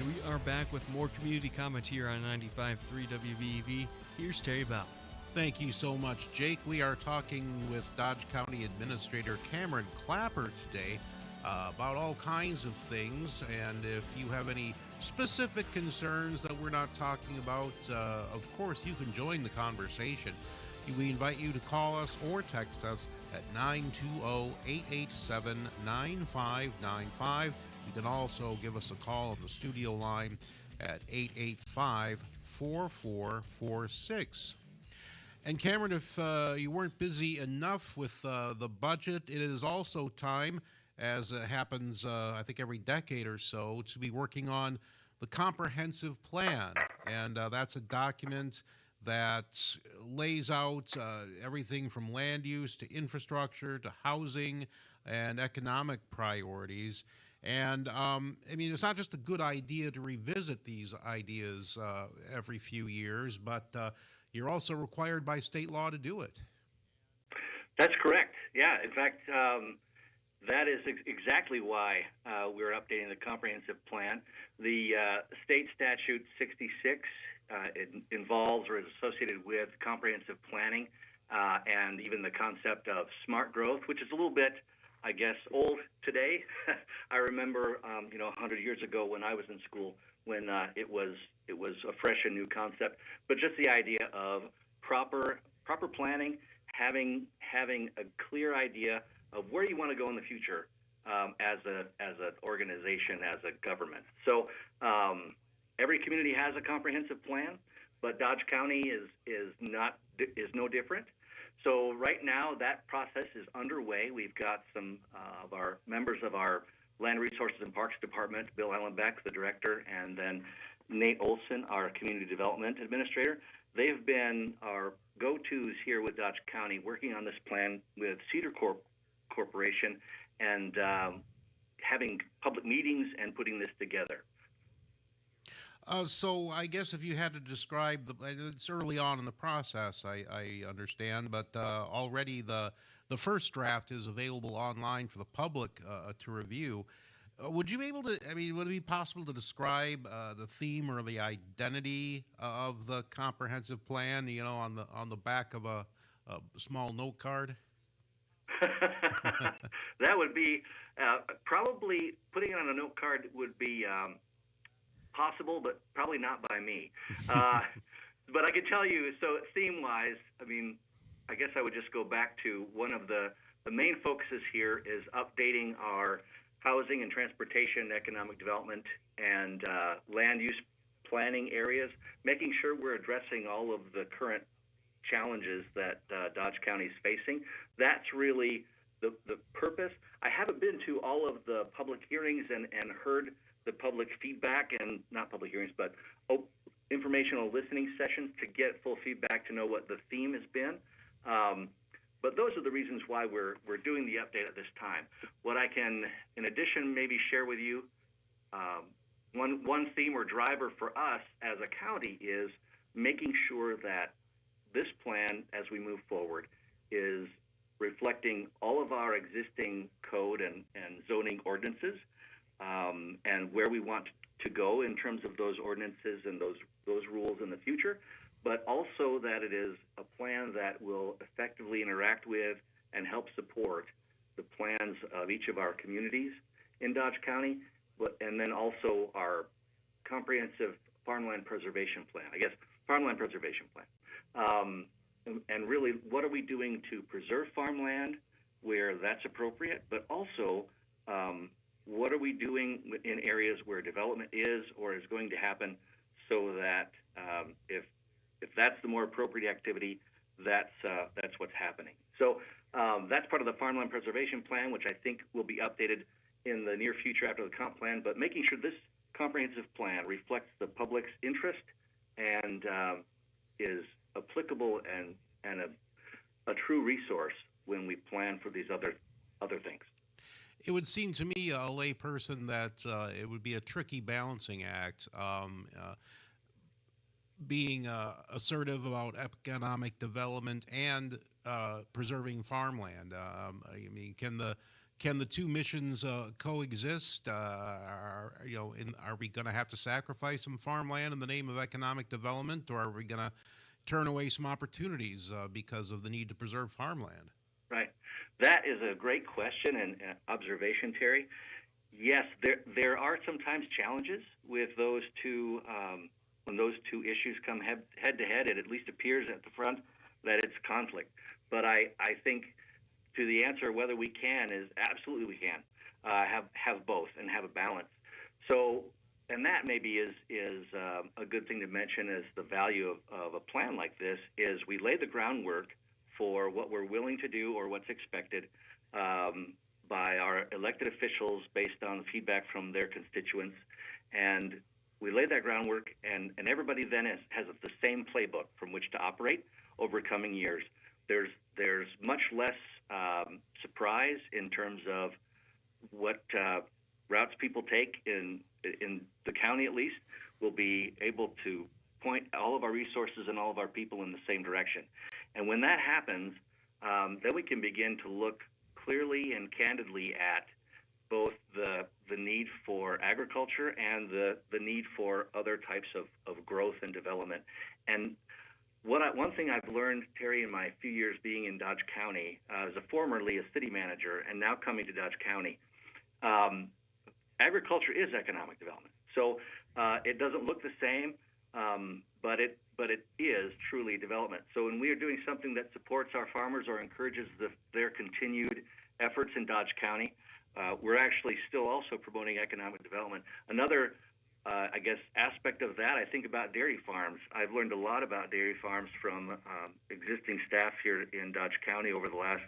And we are back with more community comment here on 95.3 WBEV. Here's Terry Bell. Thank you so much, Jake. We are talking with Dodge County Administrator Cameron Clapper today about all kinds of things. And if you have any specific concerns that we're not talking about, of course, you can join the conversation. We invite you to call us or text us at 920-887-9595. You can also give us a call on the studio line at 885-4446. And Cameron, if you weren't busy enough with the budget, it is also time, as happens, I think, every decade or so, to be working on the comprehensive plan. And that's a document that lays out everything from land use to infrastructure to housing and economic priorities. And, it's not just a good idea to revisit these ideas every few years, but you're also required by state law to do it. That's correct. Yeah. In fact, that is exactly why we're updating the comprehensive plan. The state statute 66 it involves or is associated with comprehensive planning and even the concept of smart growth, which is a little bit, I guess, old today. I remember, 100 years ago when I was in school, when it was a fresh and new concept. But just the idea of proper planning, having a clear idea of where you want to go in the future as an organization, as a government. So every community has a comprehensive plan, but Dodge County is no different. So right now, that process is underway. We've got some of our members of our Land Resources and Parks Department, Bill Allenbeck, the director, and then Nate Olson, our Community Development Administrator. They've been our go-tos here with Dodge County, working on this plan with Cedar Corporation and having public meetings and putting this together. So I guess if you had to describe, it's early on in the process, I understand, but already the first draft is available online for the public to review. Would you be able to, would it be possible to describe the theme or the identity of the comprehensive plan, on the back of a small note card? That would be, probably putting it on a note card would be possible, but probably not by me. But I could tell you, so theme-wise, I guess I would just go back to one of the main focuses here is updating our housing and transportation, economic development, and land use planning areas, making sure we're addressing all of the current challenges that Dodge County is facing. That's really the purpose. I haven't been to all of the public hearings and heard the public feedback, and not public hearings, but informational listening sessions to get full feedback to know what the theme has been. But those are the reasons why we're doing the update at this time. What I can, in addition, maybe share with you, one theme or driver for us as a county is making sure that this plan, as we move forward, is reflecting all of our existing code and zoning ordinances, and where we want to go in terms of those ordinances and those rules in the future, but also that it is a plan that will effectively interact with and help support the plans of each of our communities in Dodge County, and then also our comprehensive farmland preservation plan, and really, what are we doing to preserve farmland where that's appropriate, but also what are we doing in areas where development is or is going to happen, so that if that's the more appropriate activity, that's what's happening. So that's part of the farmland preservation plan, which I think will be updated in the near future after the comp plan. But making sure this comprehensive plan reflects the public's interest and is applicable and a true resource when we plan for these other things. It would seem to me, a layperson, that it would be a tricky balancing act, being assertive about economic development and preserving farmland. Can Can the two missions coexist? Are we going to have to sacrifice some farmland in the name of economic development, or are we going to turn away some opportunities because of the need to preserve farmland? Right. That is a great question and observation, Terry. Yes, there are sometimes challenges with those two. When those two issues come head to head, it at least appears at the front that it's conflict. But I think to the answer whether we can is absolutely we can have both and have a balance. So, and that maybe is a good thing to mention as the value of a plan like this is we lay the groundwork for what we're willing to do or what's expected by our elected officials based on feedback from their constituents. And we lay that groundwork, and everybody then has the same playbook from which to operate over coming years. There's much less surprise in terms of what routes people take in the county, at least. We'll be able to point all of our resources and all of our people in the same direction. And when that happens, then we can begin to look clearly and candidly at both the need for agriculture and the need for other types of growth and development. And one thing I've learned, Terry, in my few years being in Dodge County, as formerly a city manager and now coming to Dodge County, agriculture is economic development. So it doesn't look the same, but it is truly development. So when we are doing something that supports our farmers or encourages their continued efforts in Dodge County, we're actually still also promoting economic development. Another I guess, aspect of that, I think about dairy farms. I've learned a lot about dairy farms from existing staff here in Dodge County over the last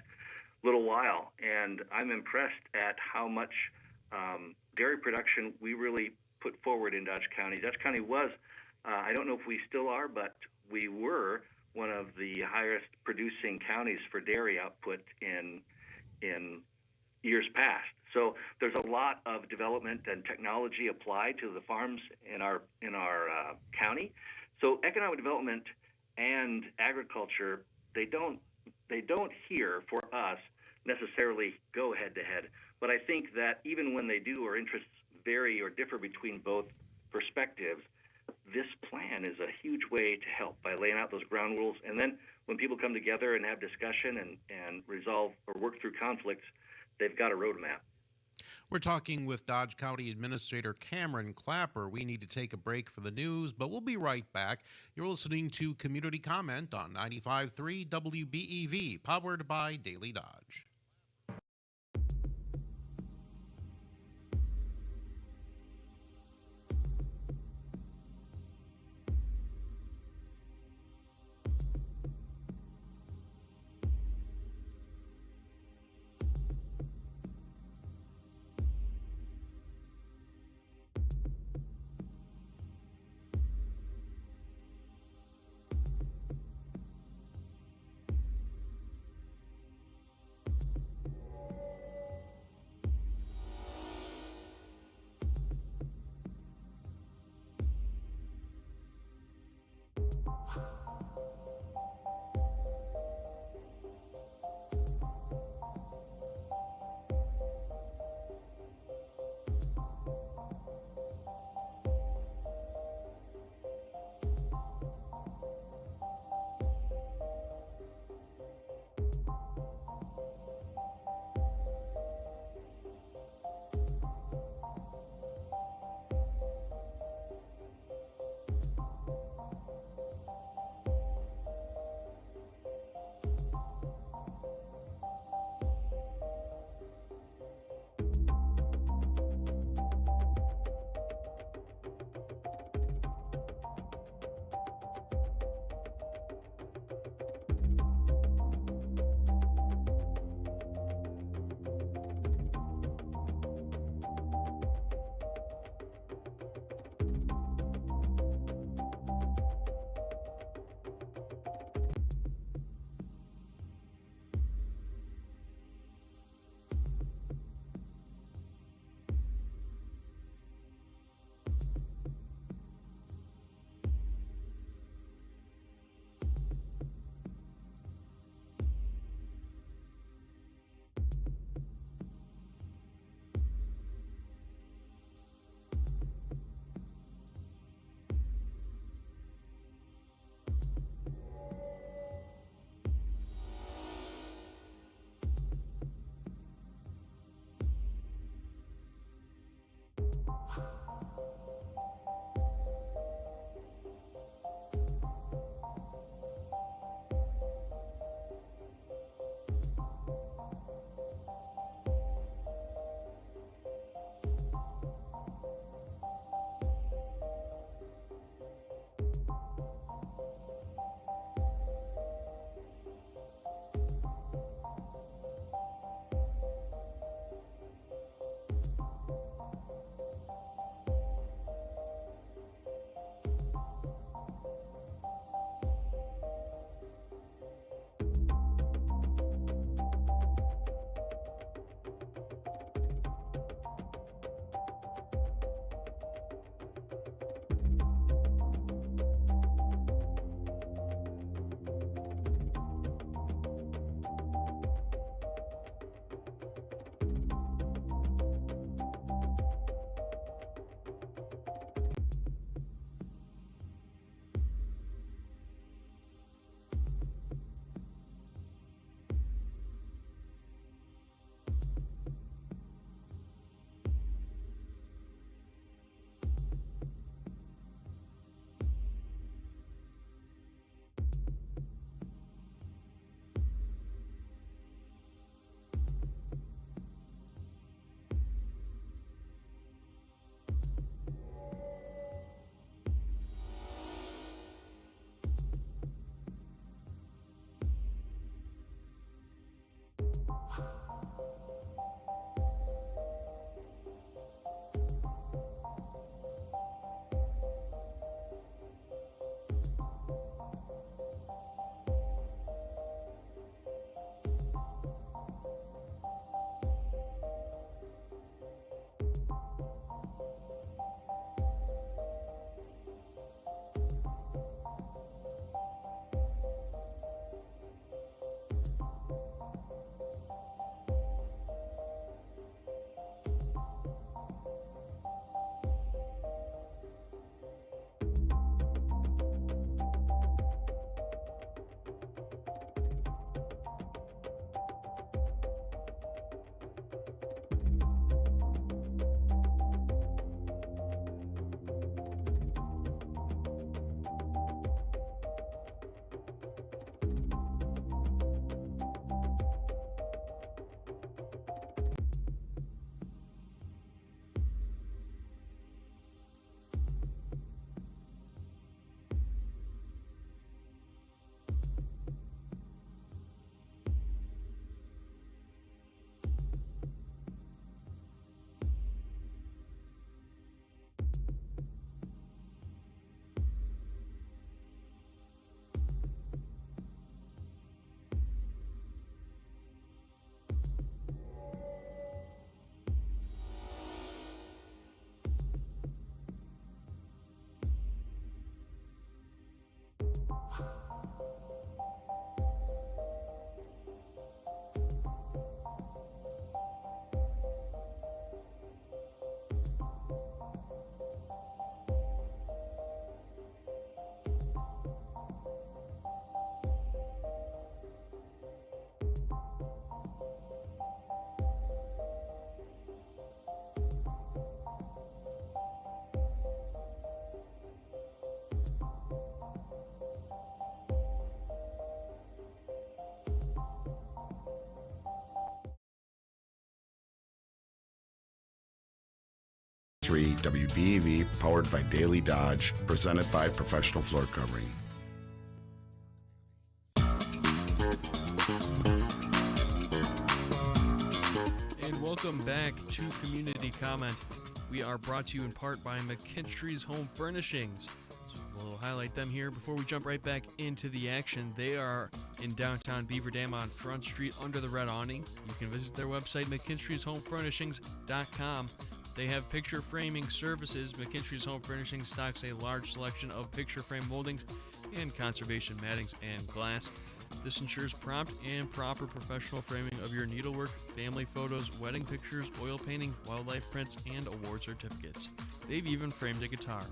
little while, and I'm impressed at how much dairy production we really put forward in Dodge County. Dodge County was, I don't know if we still are, but we were one of the highest producing counties for dairy output in years past. So there's a lot of development and technology applied to the farms in our county. So economic development and agriculture, they don't here for us necessarily go head to head. But I think that even when they do, or interests vary or differ between both perspectives, this plan is a huge way to help by laying out those ground rules. And then when people come together and have discussion and resolve or work through conflicts, they've got a roadmap. We're talking with Dodge County Administrator Cameron Clapper. We need to take a break for the news, but we'll be right back. You're listening to Community Comment on 95.3 WBEV, powered by Daily Dodge. WBEV, powered by Daily Dodge, presented by Professional Floor Covering. And welcome back to Community Comment. We are brought to you in part by McKinstry's Home Furnishings. So we'll highlight them here before we jump right back into the action. They are in downtown Beaver Dam on Front Street under the red awning. You can visit their website, mckinstryshomefurnishings.com. They have picture framing services. McKinstry's Home Furnishings stocks a large selection of picture frame moldings and conservation mattings and glass. This ensures prompt and proper professional framing of your needlework, family photos, wedding pictures, oil painting, wildlife prints, and award certificates. They've even framed a guitar.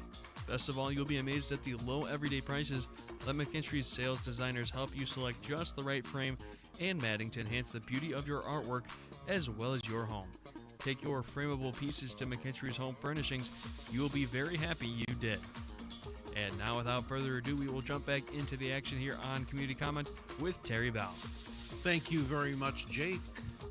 Best of all, you'll be amazed at the low everyday prices. Let McKinstry's sales designers help you select just the right frame and matting to enhance the beauty of your artwork as well as your home. Take your frameable pieces to McKinstry's Home Furnishings. You will be very happy you did. And now, without further ado, we will jump back into the action here on Community Comment with Terry Bell. Thank you very much, Jake.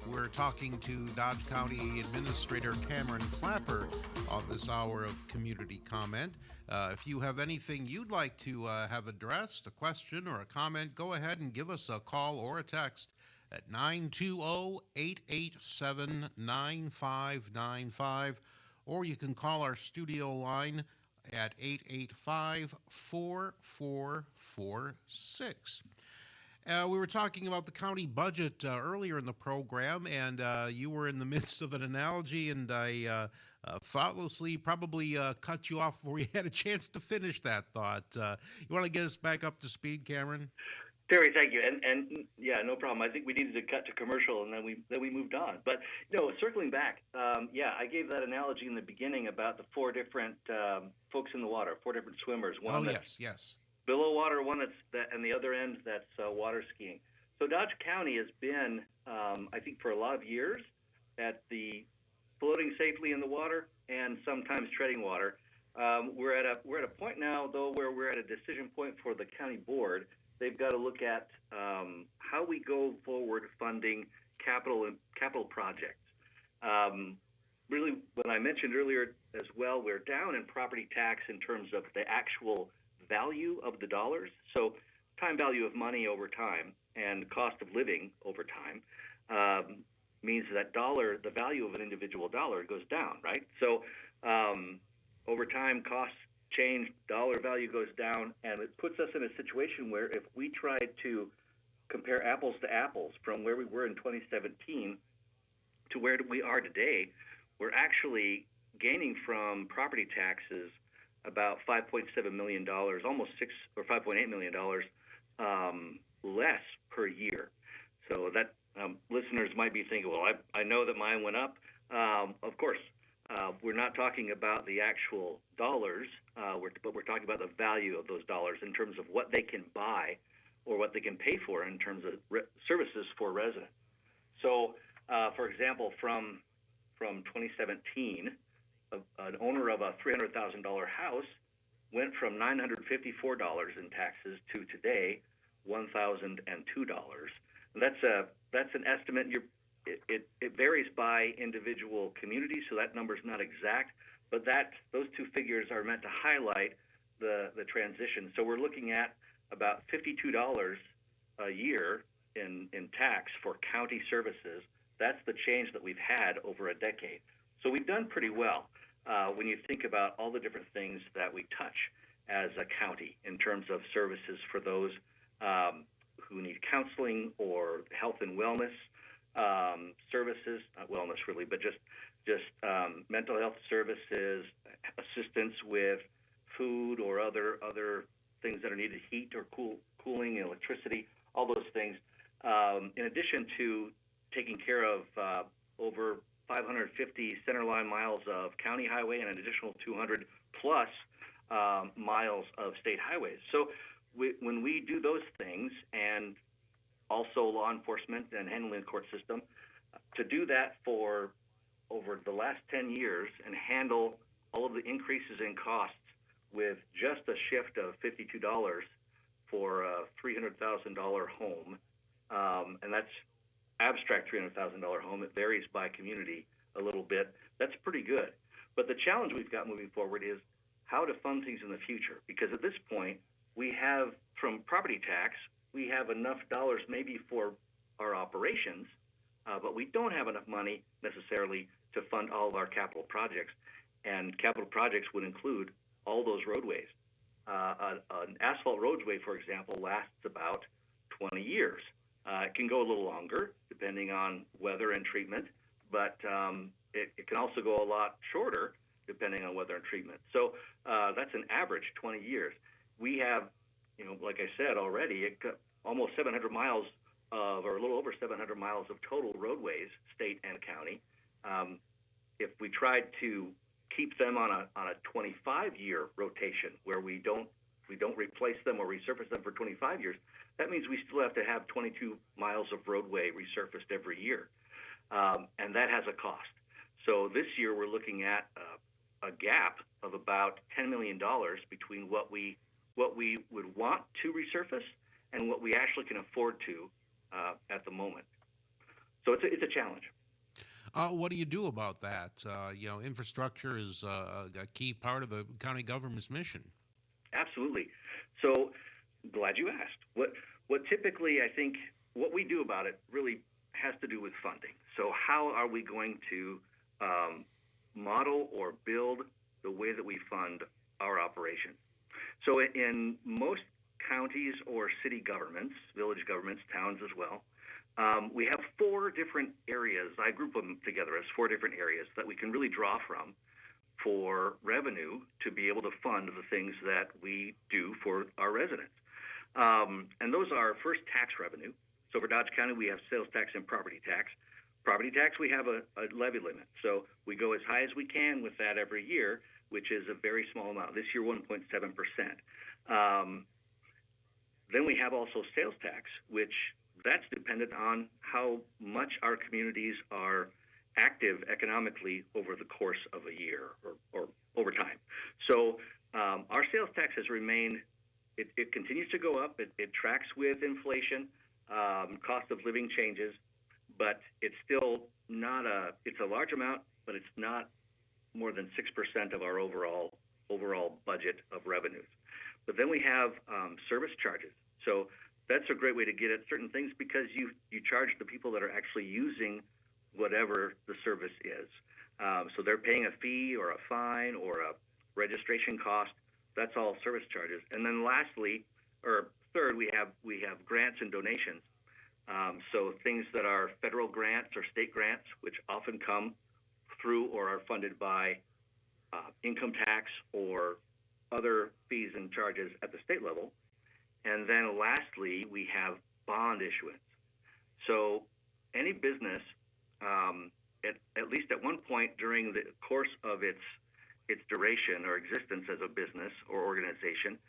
We're talking to Dodge County Administrator Cameron Clapper on this hour of Community Comment. If you have anything you'd like to have addressed, a question or a comment, go ahead and give us a call or a text at 920-887-9595, or you can call our studio line at 885-4446. We were talking about the county budget earlier in the program, and you were in the midst of an analogy, and I thoughtlessly probably cut you off before you had a chance to finish that thought. You want to get us back up to speed, Cameron? Terry, thank you, and yeah, no problem. I think we needed to cut to commercial, and then we moved on. But circling back, I gave that analogy in the beginning about the four different folks in the water, four different swimmers. One yes. Below water, one and the other end that's water skiing. So Dodge County has been, I think, for a lot of years at the floating safely in the water and sometimes treading water. We're at a point now, though, where we're at a decision point for the county board. They've got to look at how we go forward funding capital projects. Really, what I mentioned earlier as well, we're down in property tax in terms of the actual value of the dollars. So time value of money over time and cost of living over time means that the value of an individual dollar goes down, right? So over time, costs change, dollar value goes down, and it puts us in a situation where if we try to compare apples to apples from where we were in 2017 to where we are today, we're actually gaining from property taxes about $5.7 million, almost $6 or $5.8 million less per year. So that listeners might be thinking, well, I know that mine went up. Of course. We're not talking about the actual dollars, but we're talking about the value of those dollars in terms of what they can buy or what they can pay for in terms of services for residents. So, for example, from 2017, an owner of a $300,000 house went from $954 in taxes to today $1,002. That's an estimate. It varies by individual community, so that number's not exact, but those two figures are meant to highlight the transition. So we're looking at about $52 a year in tax for county services. That's the change that we've had over a decade. So we've done pretty well when you think about all the different things that we touch as a county in terms of services for those who need counseling or health and wellness services, not wellness really, but just mental health services, assistance with food or other things that are needed, heat or cooling, electricity, all those things. In addition to taking care of over 550 centerline miles of county highway and an additional 200 plus miles of state highways. So when we do those things, and also law enforcement and handling the court system, to do that for over the last 10 years and handle all of the increases in costs with just a shift of $52 for a $300,000 home, and that's abstract $300,000 home. It varies by community a little bit. That's pretty good. But the challenge we've got moving forward is how to fund things in the future, because at this point we have, from property tax, we have enough dollars maybe for our operations, but we don't have enough money necessarily to fund all of our capital projects. And capital projects would include all those roadways. An asphalt roadway, for example, lasts about 20 years. It can go a little longer depending on weather and treatment, but it can also go a lot shorter depending on weather and treatment. So that's an average 20 years. We have, like I said already, almost 700 miles of, or a little over 700 miles of total roadways, state and county. If we tried to keep them on a 25-year rotation where we don't replace them or resurface them for 25 years, that means we still have to have 22 miles of roadway resurfaced every year, and that has a cost. So this year we're looking at a gap of about $10 million between what we would want to resurface and what we actually can afford to at the moment. So it's a challenge. What do you do about that? Infrastructure is a key part of the county government's mission. Absolutely. So glad you asked. What typically, I think, what we do about it really has to do with funding. So how are we going to model or build the way that we fund our operation? So in most counties or city governments, village governments, towns as well, we have four different areas. I group them together as four different areas that we can really draw from for revenue to be able to fund the things that we do for our residents. And those are, first, tax revenue. So for Dodge County, we have sales tax and property tax. Property tax, we have a levy limit. So we go as high as we can with that every year, which is a very small amount. This year, 1.7%. Then we have also sales tax, which that's dependent on how much our communities are active economically over the course of a year or over time. So our sales tax has remained, it continues to go up. It tracks with inflation, cost of living changes, but it's still not it's a large amount, but it's not more than 6% of our overall budget of revenues. But then we have service charges. So that's a great way to get at certain things because you charge the people that are actually using whatever the service is. So they're paying a fee or a fine or a registration cost. That's all service charges. And then lastly, or third, we have grants and donations. So things that are federal grants or state grants, which often come through or are funded by income tax or other fees and charges at the state level. And then lastly, we have bond issuance. So any business, at least at one point during the course of its duration or existence as a business or organization,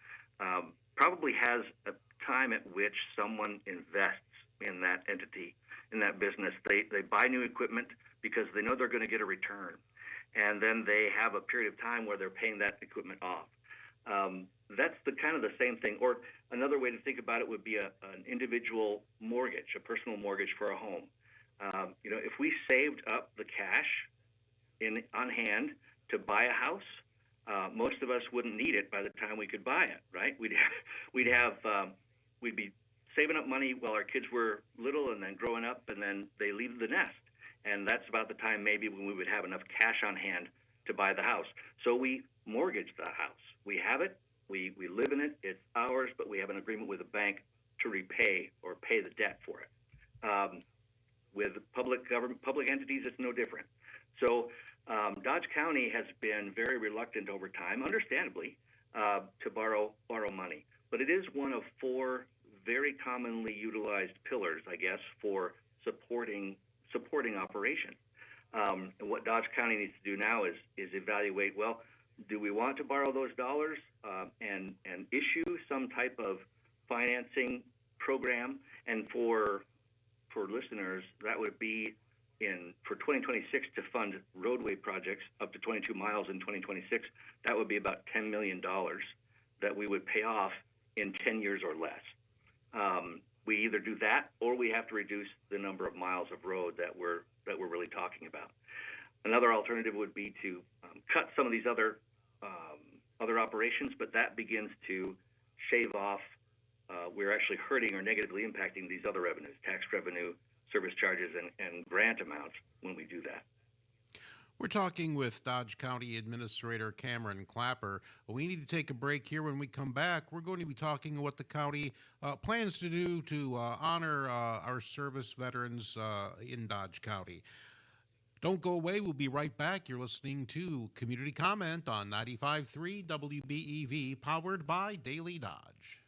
probably has a time at which someone invests in that entity, in that business. They buy new equipment because they know they're going to get a return. And then they have a period of time where they're paying that equipment off. That's the kind of the same thing. Or another way to think about it would be an individual mortgage, a personal mortgage for a home. If we saved up the cash on hand to buy a house, most of us wouldn't need it by the time we could buy it, right? We'd be saving up money while our kids were little and then growing up, and then they leave the nest. And that's about the time maybe when we would have enough cash on hand to buy the house. So we mortgage the house. We have it. We live in it. It's ours, but we have an agreement with a bank to repay or pay the debt for it. With public entities, it's no different. So Dodge County has been very reluctant over time, understandably, to borrow money. but it is one of four very commonly utilized pillars, I guess, for supporting operation. And what Dodge County needs to do now is evaluate, well, do we want to borrow those dollars and issue some type of financing program? And for listeners, that would be for 2026 to fund roadway projects up to 22 miles in 2026. That would be about $10 million that we would pay off in 10 years or less. We either do that or we have to reduce the number of miles of road that we're really talking about. Another alternative would be to cut some of these other operations, but that begins to shave off. We're actually hurting or negatively impacting these other revenues, tax revenue, service charges, and grant amounts when we do that. We're talking with Dodge County Administrator Cameron Clapper. We need to take a break here. When we come back, we're going to be talking what the county plans to do to honor our service veterans in Dodge County. Don't go away. We'll be right back. You're listening to Community Comment on 95.3 WBEV, powered by Daily Dodge.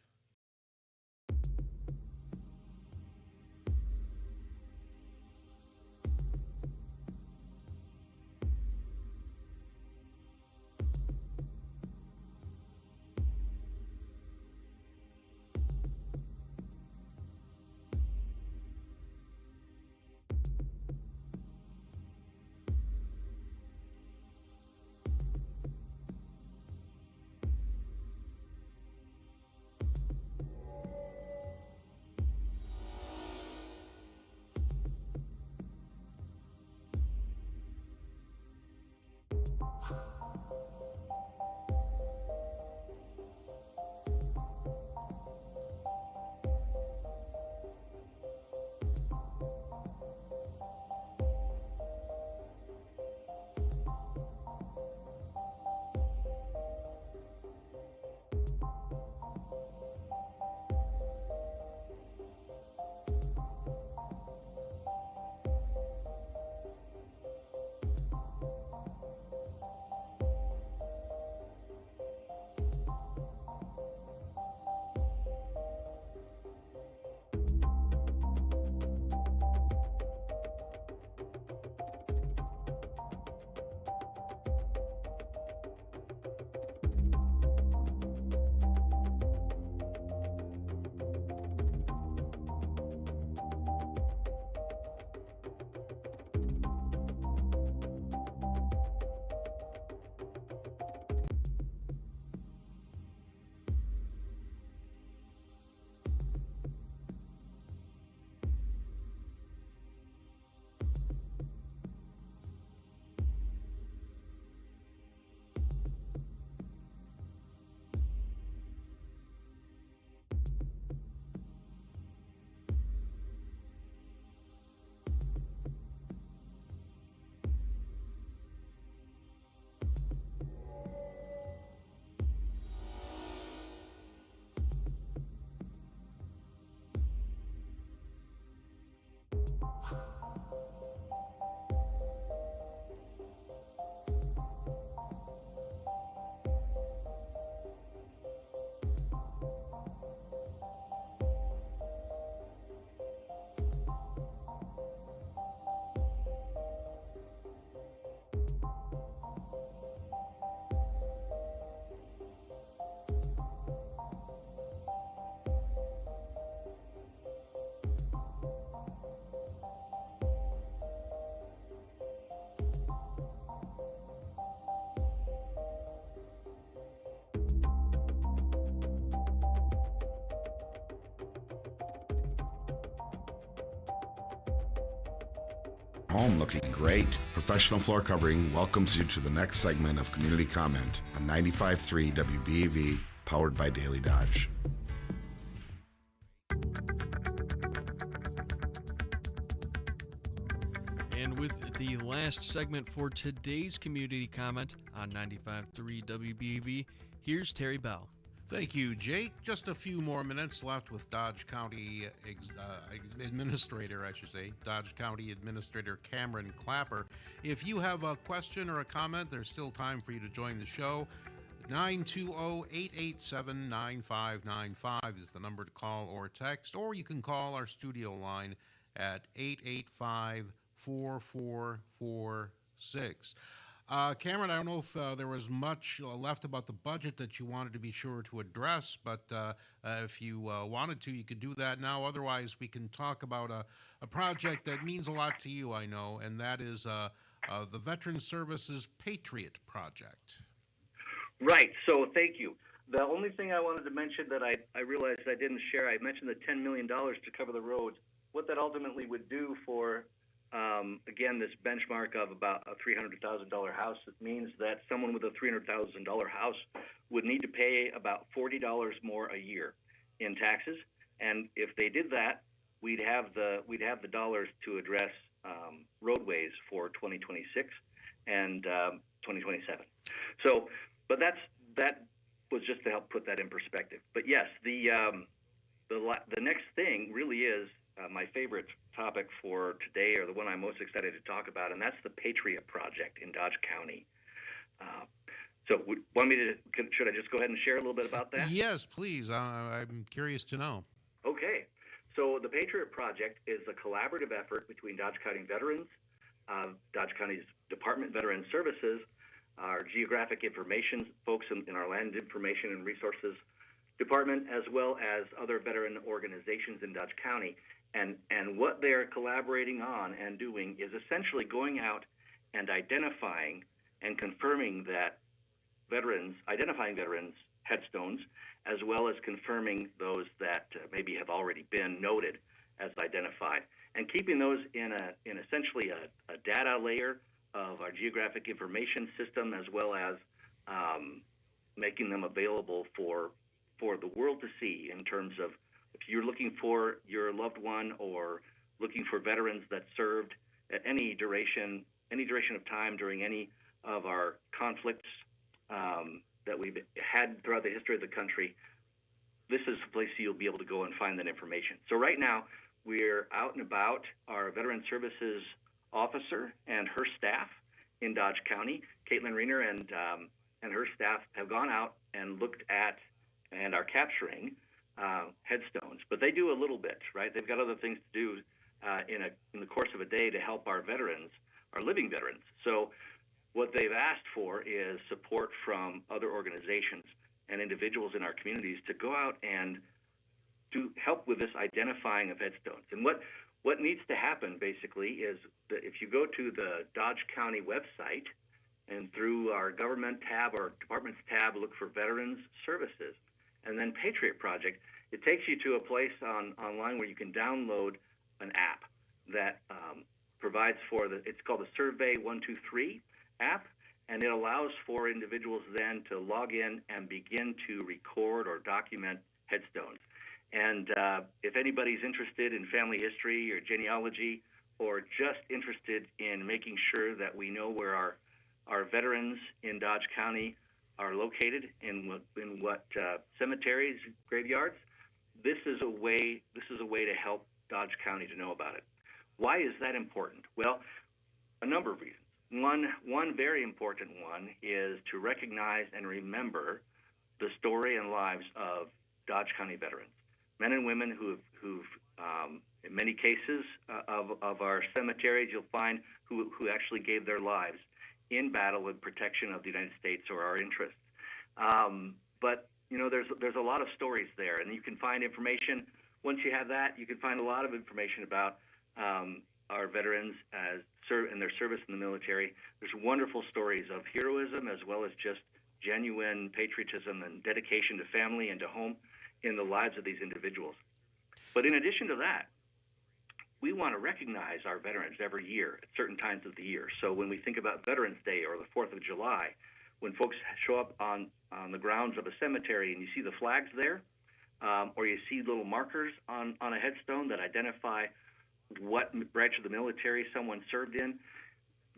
Home looking great. Professional Floor Covering welcomes you to the next segment of Community Comment on 95.3 WBEV, powered by Daily Dodge. And with the last segment for today's Community Comment on 95.3 WBEV, here's Terry Bell. Thank you, Jake. Just a few more minutes left with Dodge County Administrator, Dodge County Administrator Cameron Clapper. If you have a question or a comment, there's still time for you to join the show. 920-887-9595 is the number to call or text, or you can call our studio line at 885-4446. Cameron, I don't know if there was much left about the budget that you wanted to be sure to address, but if you wanted to, you could do that now. Otherwise, we can talk about a project that means a lot to you, I know, and that is the Veteran Services Patriot Project. Right. So thank you. The only thing I wanted to mention that I realized I didn't share, I mentioned the $10 million to cover the roads. What that ultimately would do for, again, this benchmark of about a $300,000 house, it means that someone with a $300,000 house would need to pay about $40 more a year in taxes. And if they did that, we'd have the dollars to address roadways for 2026 and 2027. So, but that was just to help put that in perspective. But yes, the next thing really is my favorite topic for today, or the one I'm most excited to talk about, and that's the Patriot Project in Dodge County. So, should I just go ahead and share a little bit about that? Yes, please. I'm curious to know. Okay. So the Patriot Project is a collaborative effort between Dodge County veterans, Dodge County's Department of Veteran Services, our geographic information folks in our Land Information and Resources Department, as well as other veteran organizations in Dodge County. And what they're collaborating on and doing is essentially going out and identifying and confirming that identifying veterans' headstones, as well as confirming those that maybe have already been noted as identified, and keeping those in essentially a data layer of our geographic information system, as well as making them available for the world to see, in terms of if you're looking for your loved one or looking for veterans that served at any duration of time during any of our conflicts that we've had throughout the history of the country, this is a place you'll be able to go and find that information. So right now, we're out and about. Our Veteran Services officer and her staff in Dodge County, Caitlin Reiner and her staff, have gone out and looked at and are capturing headstones. But they do a little bit, right? They've got other things to do in the course of a day to help our veterans, our living veterans. So what they've asked for is support from other organizations and individuals in our communities to go out and to help with this identifying of headstones. And what needs to happen basically is that if you go to the Dodge County website and through our government tab or departments tab, look for Veterans Services and then Patriot Project, it takes you to a place online where you can download an app that provides for it's called the Survey 123 app, and it allows for individuals then to log in and begin to record or document headstones. And if anybody's interested in family history or genealogy, or just interested in making sure that we know where our veterans in Dodge County are located, in what cemeteries, graveyards, this is a way to help Dodge County to know about it. Why is that important? Well, a number of reasons. One very important one is to recognize and remember the story and lives of Dodge County veterans, men and women who've in many cases of our cemeteries, you'll find who actually gave their lives in battle and protection of the United States or our interests. But you know, there's a lot of stories there, and you can find information. Once you have that, you can find a lot of information about our veterans and their service in the military. There's wonderful stories of heroism, as well as just genuine patriotism and dedication to family and to home in the lives of these individuals. But in addition to that, we want to recognize our veterans every year at certain times of the year. So when we think about Veterans Day or the 4th of July, when folks show up on the grounds of a cemetery and you see the flags there, or you see little markers on a headstone that identify what branch of the military someone served in,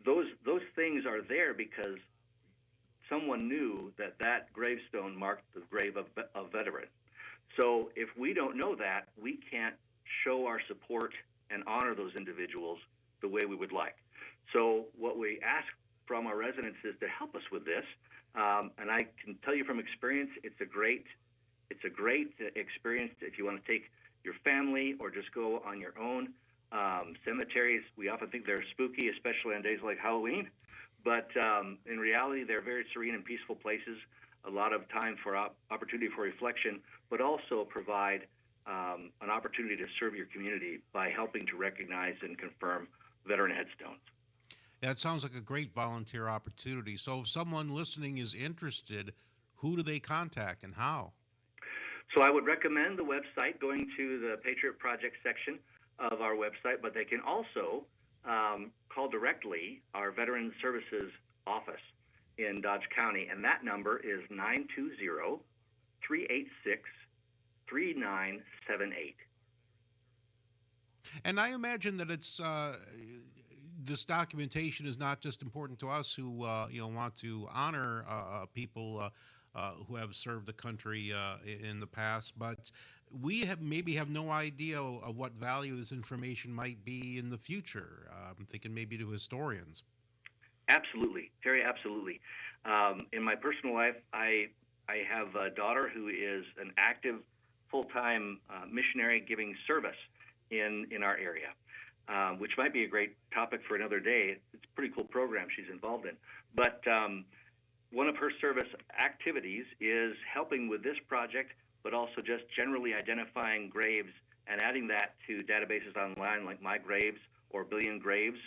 those things are there because someone knew that gravestone marked the grave of a veteran. So if we don't know that, we can't show our support and honor those individuals the way we would like. So what we ask from our residents is to help us with this And I can tell you from experience, it's a great experience if you want to take your family or just go on your own. Cemeteries, we often think they're spooky, especially on days like Halloween, but in reality, they're very serene and peaceful places. A lot of time for opportunity for reflection, but also provide an opportunity to serve your community by helping to recognize and confirm veteran headstones. Yeah, it sounds like a great volunteer opportunity. So if someone listening is interested, who do they contact and how? So I would recommend the website, going to the Patriot Project section of our website, but they can also call directly our Veteran Services office in Dodge County, and that number is 920-386-3978. And I imagine that it's this documentation is not just important to us who want to honor people who have served the country in the past, but we maybe have no idea of what value this information might be in the future. I'm thinking maybe to historians. Absolutely, Terry, absolutely. In my personal life, I have a daughter who is an active, full-time missionary giving service in our area, which might be a great topic for another day. It's a pretty cool program she's involved in. But one of her service activities is helping with this project, but also just generally identifying graves and adding that to databases online like My Graves or Billion Graves,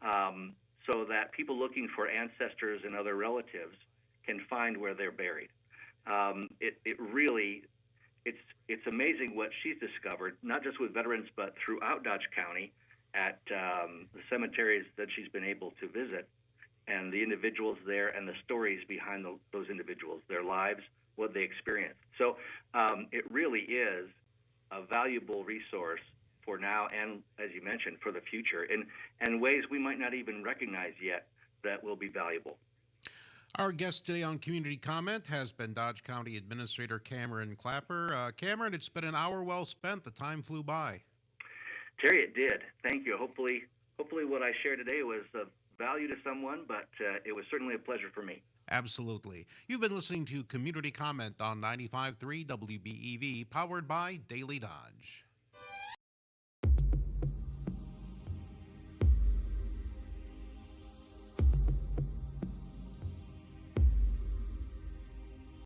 so that people looking for ancestors and other relatives can find where they're buried. It's amazing what she's discovered, not just with veterans, but throughout Dodge County at the cemeteries that she's been able to visit, and the individuals there and the stories behind those individuals, their lives, what they experienced. So it really is a valuable resource for now and, as you mentioned, for the future in ways we might not even recognize yet that will be valuable. Our guest today on Community Comment has been Dodge County Administrator Cameron Clapper. Cameron, it's been an hour well spent. The time flew by. Terry, it did. Thank you. Hopefully what I shared today was of value to someone, but it was certainly a pleasure for me. Absolutely. You've been listening to Community Comment on 95.3 WBEV, powered by Daily Dodge.